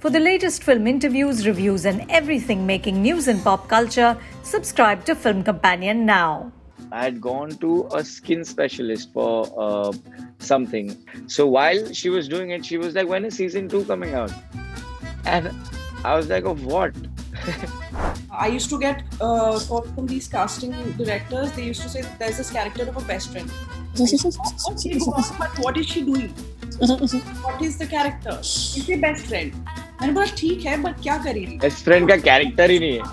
For the latest film interviews, reviews, and everything making news in pop culture, subscribe to Film Companion now. I had gone to a skin specialist for something. So while she was doing it, she was like, "When is season 2 coming out?" And I was like, "Of what?" I used to get calls from these casting directors. They used to say, "There's this character of a best friend." Okay, go on, but what is she doing? What is the character? Is she best friend? मैंने बोला ठीक है, but क्या करेगी? Best friend का character ही नहीं है,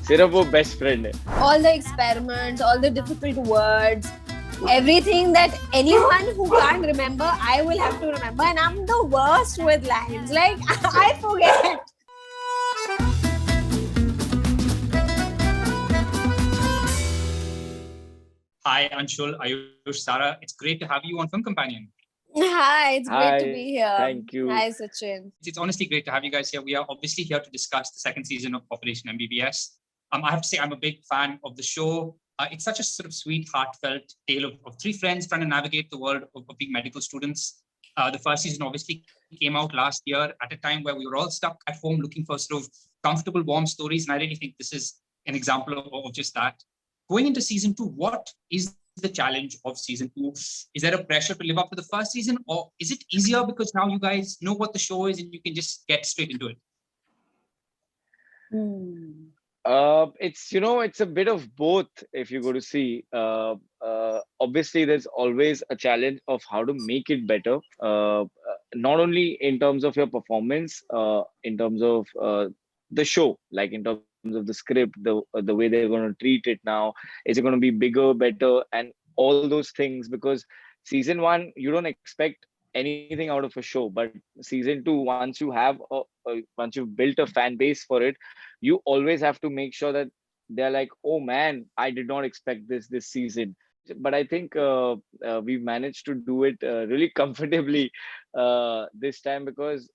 सिर्फ वो best friend है. All the experiments, all the difficult words, everything that anyone who can't remember, I will have to remember, and I'm the worst with lines. Like I forget. Hi, Anshul, Ayush, Sarah. It's great to have you on Film Companion. Hi, it's great to be here. Thank you. Hi, Suchin. It's honestly great to have you guys here. We are obviously here to discuss the second season of Operation MBBS. I have to say, I'm a big fan of the show. It's such a sort of sweet, heartfelt tale of three friends trying to navigate the world of being medical students. The first season obviously came out last year at a time where we were all stuck at home looking for sort of comfortable, warm stories. And I really think this is an example of just that. Going into season 2, what is the challenge of season 2? Is there a pressure to live up to the first season, or is it easier because now you guys know what the show is and you can just get straight into it? It's a bit of both. If you go to see, obviously there's always a challenge of how to make it better. Not only in terms of your performance, in terms of the show, like in terms of the script, the way they're going to treat it now, is it going to be bigger, better, and all those things? Because season 1, you don't expect anything out of a show, but season 2, once you've built a fan base for it, you always have to make sure that they're like, "Oh man, I did not expect this season." But I think we've managed to do it really comfortably this time, because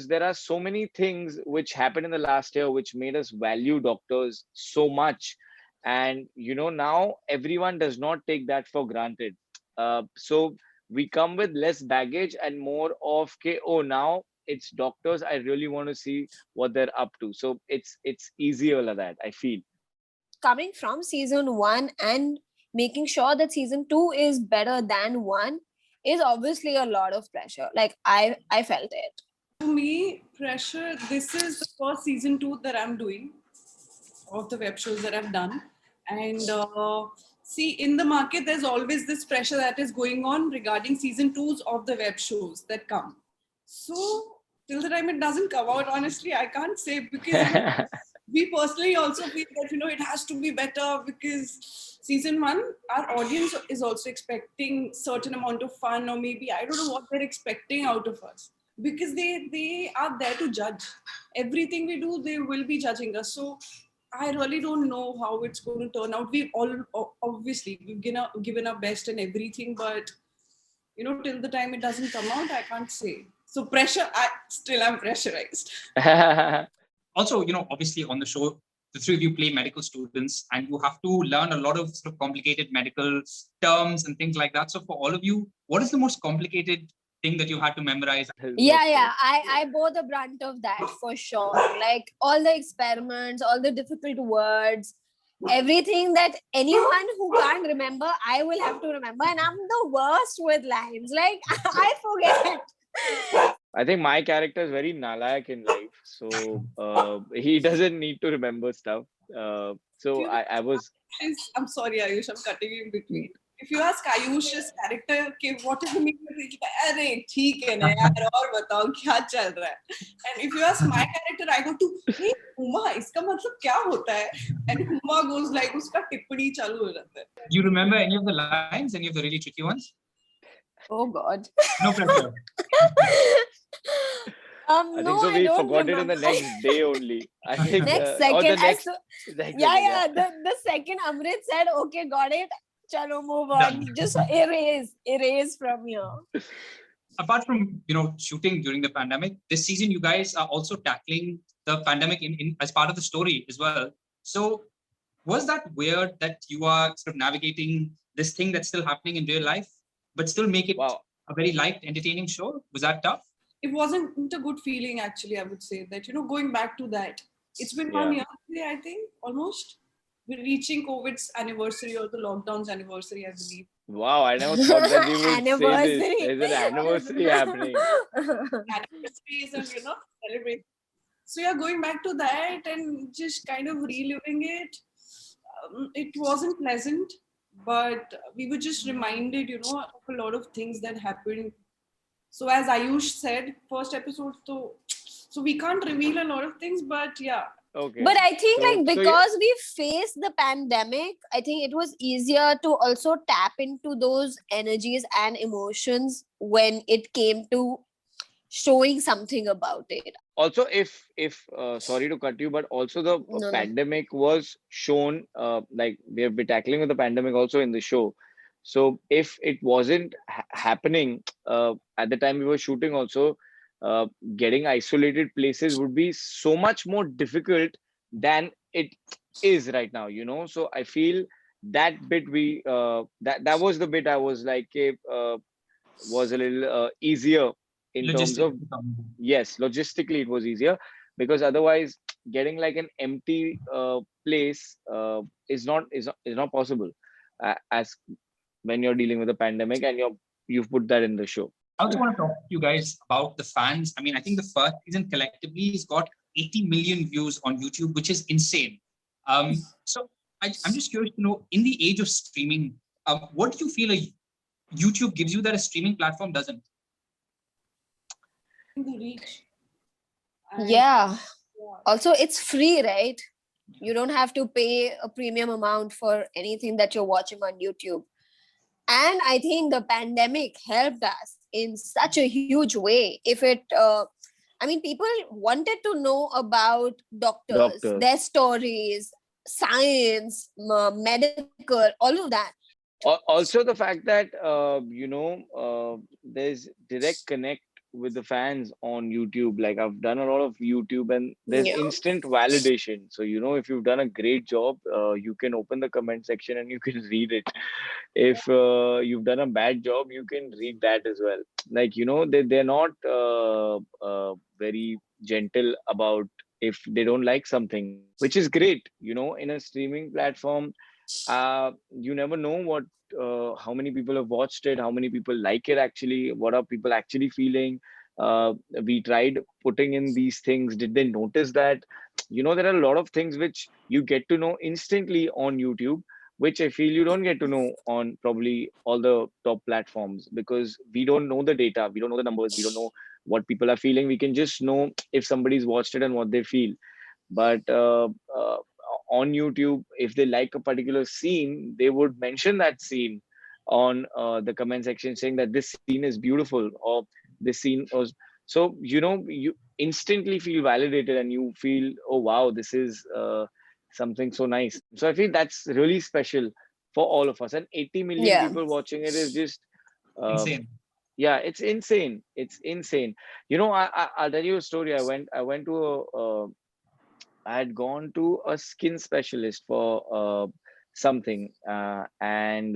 there are so many things which happened in the last year which made us value doctors so much. And now everyone does not take that for granted. So we come with less baggage and more of, okay, oh, now it's doctors, I really want to see what they're up to. So it's easier like that, I feel. Coming from season 1 and making sure that season 2 is better than 1 is obviously a lot of pressure. Like I felt it. To me, pressure, this is the first season 2 that I'm doing of the web shows that I've done. And see, in the market, there's always this pressure that is going on regarding season 2s of the web shows that come. So till the time it doesn't come out, honestly, I can't say, because we personally also feel that, it has to be better, because season 1, our audience is also expecting certain amount of fun, or maybe, I don't know what they're expecting out of us. Because they are there to judge. Everything we do, they will be judging us. So I really don't know how it's going to turn out. We've given our best and everything, but till the time it doesn't come out, I can't say. So pressure, I'm pressurized. Also, obviously on the show, the three of you play medical students and you have to learn a lot of sort of complicated medical terms and things like that. So for all of you, what is the most complicated thing that you had to memorize? Yeah. I bore the brunt of that for sure. Like all the experiments, all the difficult words, everything that anyone who can't remember, I will have to remember, and I'm the worst with lines. Like I forget. I think my character is very nalayak in life, so he doesn't need to remember stuff. So I was. I'm sorry, Ayush, I'm cutting you in between. If you ask Ayush's character, what is the meaning of it? Arey, theek hai na yaar, aur batao kya chal raha hai? And if you ask my character, I go to, hey, Uma, iska matlab kya hota hai? And Uma goes like, uska tippani chalu ho jata hai. Do you remember any of the lines, any of the really tricky ones? Oh God. No pressure. I think so. We forgot it in the next day only. I think next second. Yeah. The second Amrit said, "Okay, got it. Chalo, move on. Just erase from here." Apart from shooting during the pandemic, this season you guys are also tackling the pandemic in as part of the story as well. So was that weird that you are sort of navigating this thing that's still happening in real life, but still make it a very light, entertaining show? Was that tough? it wasn't a good feeling actually. I would say that, going back to that. It's been 1 year today, I think, almost. We're reaching COVID's anniversary or the lockdown's anniversary, I believe. Wow, I never thought that we would say this. Anniversary. There's an anniversary happening. Anniversaries and, celebrate. So yeah, going back to that and just kind of reliving it, it wasn't pleasant, but we were just reminded, of a lot of things that happened. So as Ayush said, first episode, so we can't reveal a lot of things, but yeah. Okay. But I think So- like so because we faced the pandemic, I think it was easier to also tap into those energies and emotions when it came to showing something about it. Also, if sorry to cut you, but also the No. pandemic was shown, like we have been tackling with the pandemic also in the show. So if it wasn't happening at the time we were shooting also, getting isolated places would be so much more difficult than it is right now, So I feel that bit that was the bit I was like, was a little easier in terms of, yes, logistically it was easier, because otherwise getting like an empty place is not possible, as when you're dealing with a pandemic and you've put that in the show. I also want to talk to you guys about the fans. I mean, I think the first season collectively has got 80 million views on YouTube, which is insane. So I'm just curious to know, in the age of streaming, what do you feel YouTube gives you that a streaming platform doesn't? The reach. Yeah. Also, it's free, right? You don't have to pay a premium amount for anything that you're watching on YouTube. And I think the pandemic helped us in such a huge way. People wanted to know about doctors, their stories, science, medical, all of that. Also the fact that there's direct connect with the fans on YouTube. Like I've done a lot of YouTube and there's instant validation. So if you've done a great job, you can open the comment section and you can read it. If you've done a bad job, you can read that as well. Like they're not very gentle about if they don't like something, which is great. In a streaming platform, you never know what how many people have watched it, how many people like it actually, what are people actually feeling. We tried putting in these things. Did they notice that? There are a lot of things which you get to know instantly on YouTube, which I feel you don't get to know on probably all the top platforms, because we don't know the data, we don't know the numbers, we don't know what people are feeling. We can just know if somebody's watched it and what they feel. But on YouTube, if they like a particular scene, they would mention that scene on the comment section, saying that this scene is beautiful, or this scene was. So you instantly feel validated and you feel, oh wow, this is something so nice. So I feel that's really special for all of us. And 80 million people watching it is just insane. Yeah, it's insane. It's insane. I'll tell you a story. I had gone to a skin specialist for something, and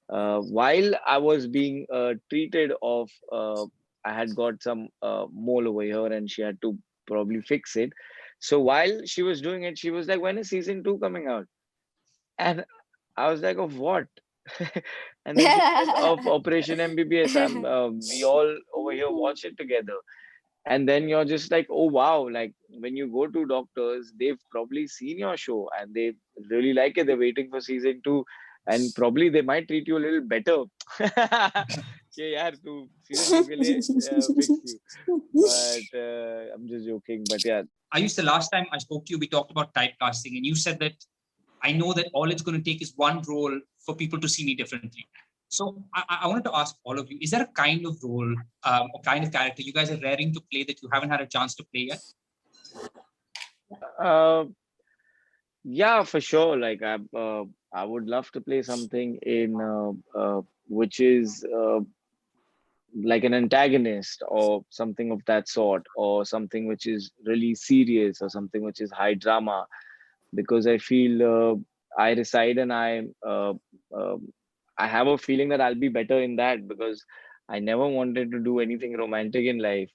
while I was being treated of, I had got some mole over here, and she had to probably fix it. So while she was doing it, she was like, "When is season 2 coming out?" And I was like, "Of what?" And then she was like, "Of Operation MBBS. We all over here watch it together." And then you're just like, oh wow, like when you go to doctors, they've probably seen your show and they really like it. They're waiting for season 2, and probably they might treat you a little better. Okay, yaar, tu season 2 ke liye, fix you. But I'm just joking. But yeah. Ayush, the last time I spoke to you, we talked about typecasting, and you said that I know that all it's going to take is one role for people to see me differently. So I wanted to ask all of you, is there a kind of role, or kind of character you guys are raring to play that you haven't had a chance to play yet? Yeah, for sure. Like I would love to play something in which is like an antagonist or something of that sort, or something which is really serious, or something which is high drama, because I feel I reside and I have a feeling that I'll be better in that, because I never wanted to do anything romantic in life.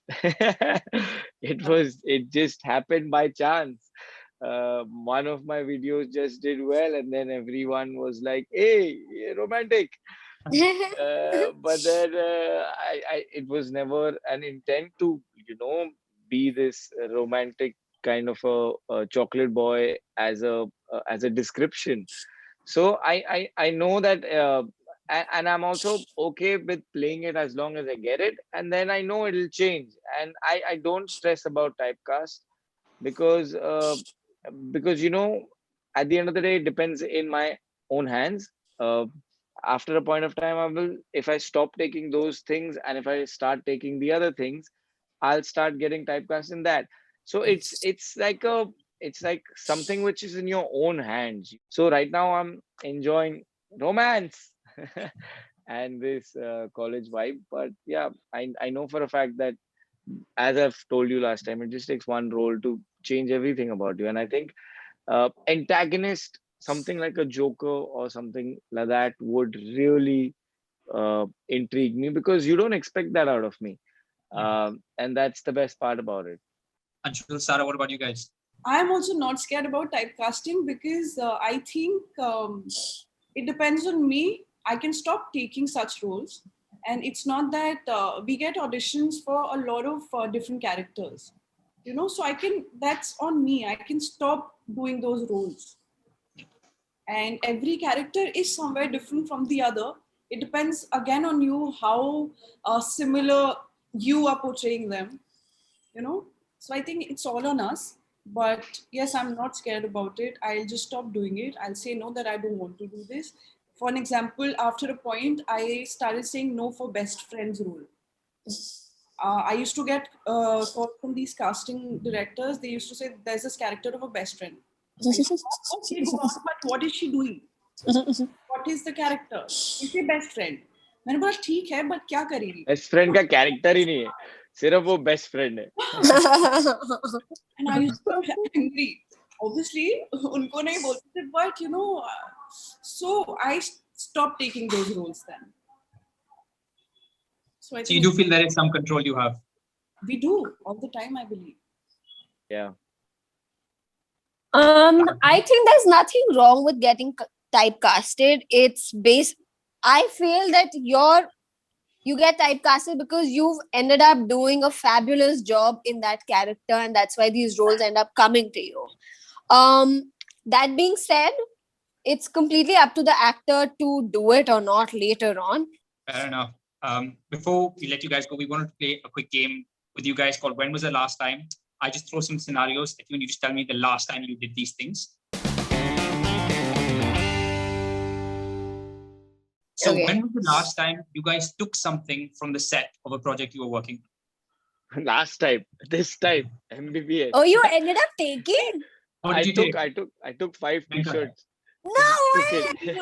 It just happened by chance. One of my videos just did well, and then everyone was like, "Hey, romantic." But then it was never an intent to, be this romantic kind of a chocolate boy as a description. So I know that, and I'm also okay with playing it as long as I get it, and then I know it'll change, and I don't stress about typecast because at the end of the day, it depends in my own hands. Uh, After a point of time, I will, if I stop taking those things and if I start taking the other things, I'll start getting typecast in that. So it's like something which is in your own hands. So right now I'm enjoying romance and this college vibe. But yeah, I know for a fact that, as I've told you last time, it just takes one role to change everything about you. And I think antagonist, something like a Joker or something like that, would really intrigue me because you don't expect that out of me. And that's the best part about it. Anshul, Sarah, what about you guys? I'm also not scared about typecasting because I think it depends on me. I can stop taking such roles. And it's not that we get auditions for a lot of different characters, so that's on me. I can stop doing those roles. And every character is somewhere different from the other. It depends again on you how similar you are portraying them, so I think it's all on us. But yes, I'm not scared about it. I'll just stop doing it. I'll say no, that I don't want to do this. For an example, after a point, I started saying no for best friends role. I used to get calls from these casting directors. They used to say, there's this character of a best friend. Okay, go on, but what is she doing? What is the character? Is a best friend. मैंने बोला ठीक है, but क्या करेगी? Best friend का character ही नहीं है, सिर्फ वो बेस्ट फ्रेंड है. And I used to be angry. Obviously, उनको नहीं बोलते थे, but so I stopped taking those roles then. So I So you do feel there is some control you have? We do all the time, I believe. Yeah. I think there's nothing wrong with getting typecasted. I feel that you get typecasted because you've ended up doing a fabulous job in that character, and that's why these roles end up coming to you. That being said, it's completely up to the actor to do it or not later on. Fair enough. Before we let you guys go, we wanted to play a quick game with you guys called When Was the Last Time? I just throw some scenarios. If you need to tell me the last time you did these things. So Okay. when was the last time you guys took something from the set of a project you were working on? Last time, this time, MBBS. Oh, you ended up taking? What did you take? I took 5 t-shirts. No Took way! it.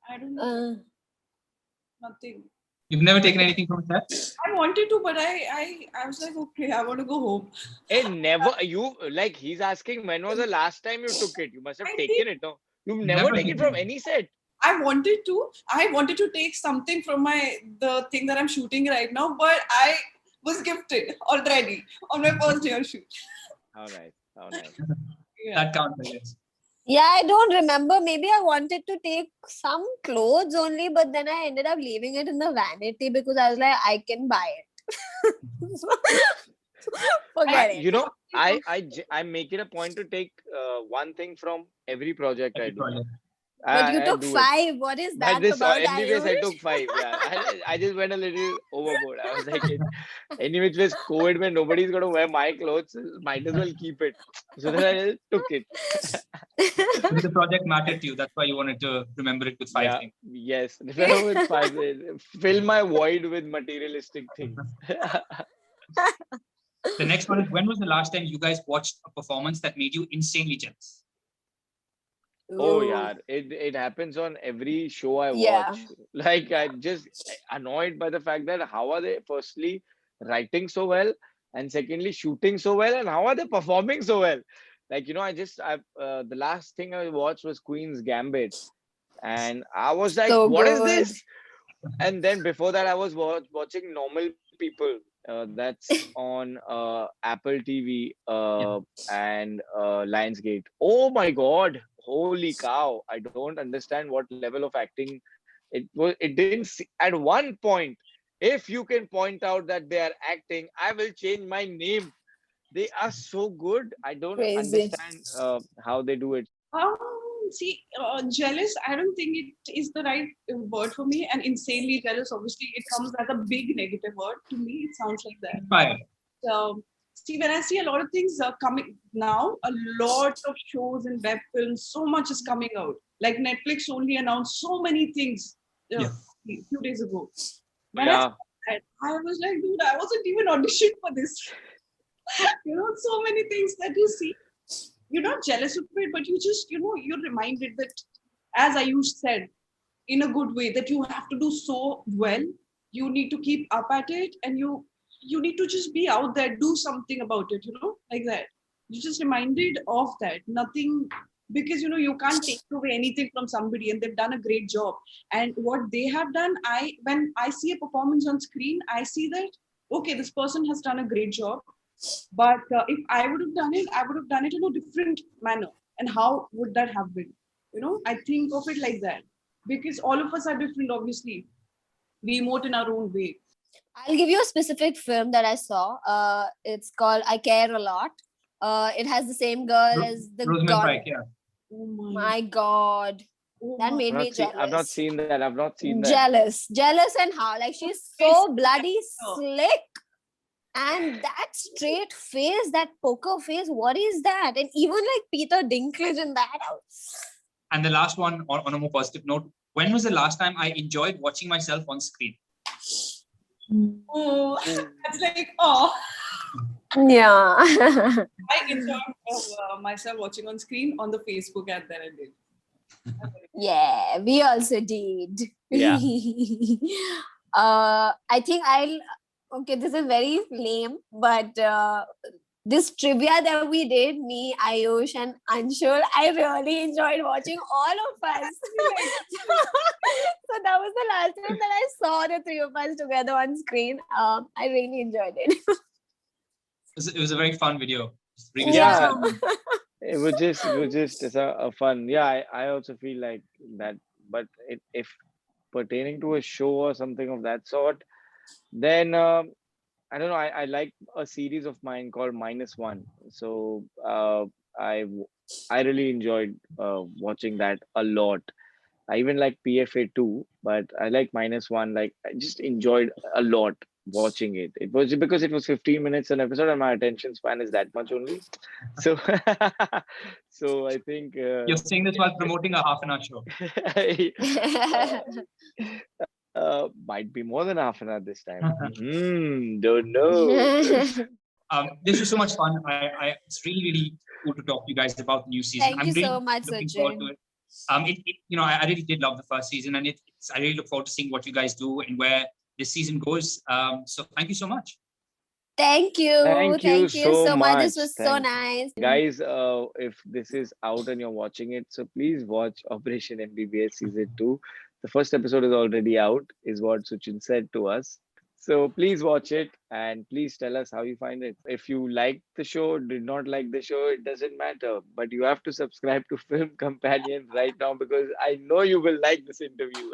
I don't know. Nothing. You've never taken anything from set? I wanted to, but I was like, okay, I want to go home. Hey, never, you, like, he's asking when was the last time you took it? You must have I taken it, no? You've never taken it from any set. I wanted to take something from the thing that I'm shooting right now, but I was gifted already on my first day of shoot. How nice. Yeah. That counts, I guess. Yeah, I don't remember. Maybe I wanted to take some clothes only, but then I ended up leaving it in the vanity because I was like, I can buy it. Forget it. You know, I make it a point to take one thing from every project I do. But you I took do it. 5. What is that But this about? MBBS, I Ayush? took 5. Yeah, I just went a little overboard. I was like, anyway, with COVID, when nobody's going to wear my clothes, might as well keep it. So then I took it. The project mattered to you. That's why you wanted to remember it with 5 things. Yes, remember with 5. Fill my void with materialistic things. The next one is, when was the last time you guys watched a performance that made you insanely jealous? Oh Ooh. yeah, it happens on every show I Yeah. watch. Like, I'm just annoyed by the fact that how are they firstly writing so well, and secondly shooting so well, and how are they performing so well? Like, the last thing I watched was Queen's Gambit, and I was like, So what is good. this? And then before that, I was watching Normal People. That's on Apple TV and Lionsgate. Oh my God! Holy cow! I don't understand what level of acting it was. It didn't see, at one point. If you can point out that they are acting, I will change my name. They are so good. I don't Crazy. understand how they do it. See, jealous, I don't think it is the right word for me. And insanely jealous, obviously, it comes as a big negative word. To me, it sounds like that. Right. See, when I see a lot of things coming now, a lot of shows and web films, so much is coming out. Like Netflix only announced so many things a few days ago. When I saw that, I was like, dude, I wasn't even auditioned for this. So many things that you see. You're not jealous of it, but you just, you're reminded that, as Ayush said, in a good way, that you have to do so well. You need to keep up at it, and you need to just be out there, do something about it, like that. You're just reminded of that. Nothing, because you can't take away anything from somebody, and they've done a great job. And what they have done, when I see a performance on screen, I see that, okay, this person has done a great job. But if I would have done it, I would have done it in a different manner. And how would that have been? I think of it like that. Because all of us are different, obviously. We emote in our own way. I'll give you a specific film that I saw. It's called I Care a Lot. It has the same girl as the Rosamund Pike, yeah. Oh My God. That made me jealous. I've not seen that. I've not seen that. Jealous and how? Like, she's so bloody slick. And that straight face, that poker face, what is that? And even like Peter Dinklage in that. And the last one, on a more positive note, when was the last time I enjoyed watching myself on screen? Oh, that's like, oh. Yeah. I enjoyed myself watching on screen on the Facebook ad that I did. Yeah, we also did. Yeah. I think okay, this is very lame, but this trivia that we did, me, Ayush, and Anshul, I really enjoyed watching all of us. So that was the last time that I saw the three of us together on screen. I really enjoyed it. It was a very fun video. Yeah. It was just it's a fun. Yeah, I also feel like that. But if pertaining to a show or something of that sort, then I don't know. I like a series of mine called -1. So I really enjoyed watching that a lot. I even like PFA too, but I like -1. Like, I just enjoyed a lot watching it. It was because it was 15 minutes an episode, and my attention span is that much only. So, so I think you're saying this while promoting a half-an-hour show. Might be more than half an hour this time. Don't know. This was so much fun. It's really, really cool to talk to you guys about the new season. Thank you really so much, looking forward Suchin. to it. I really did love the first season, and I really look forward to seeing what you guys do and where this season goes. So thank you so much. Thank you. Thank you so much. This was so nice. Guys, if this is out and you're watching it, so please watch Operation MBBS Season 2. The first episode is already out, is what Suchin said to us. So please watch it and please tell us how you find it. If you like the show, did not like the show, it doesn't matter. But you have to subscribe to Film Companion right now, because I know you will like this interview.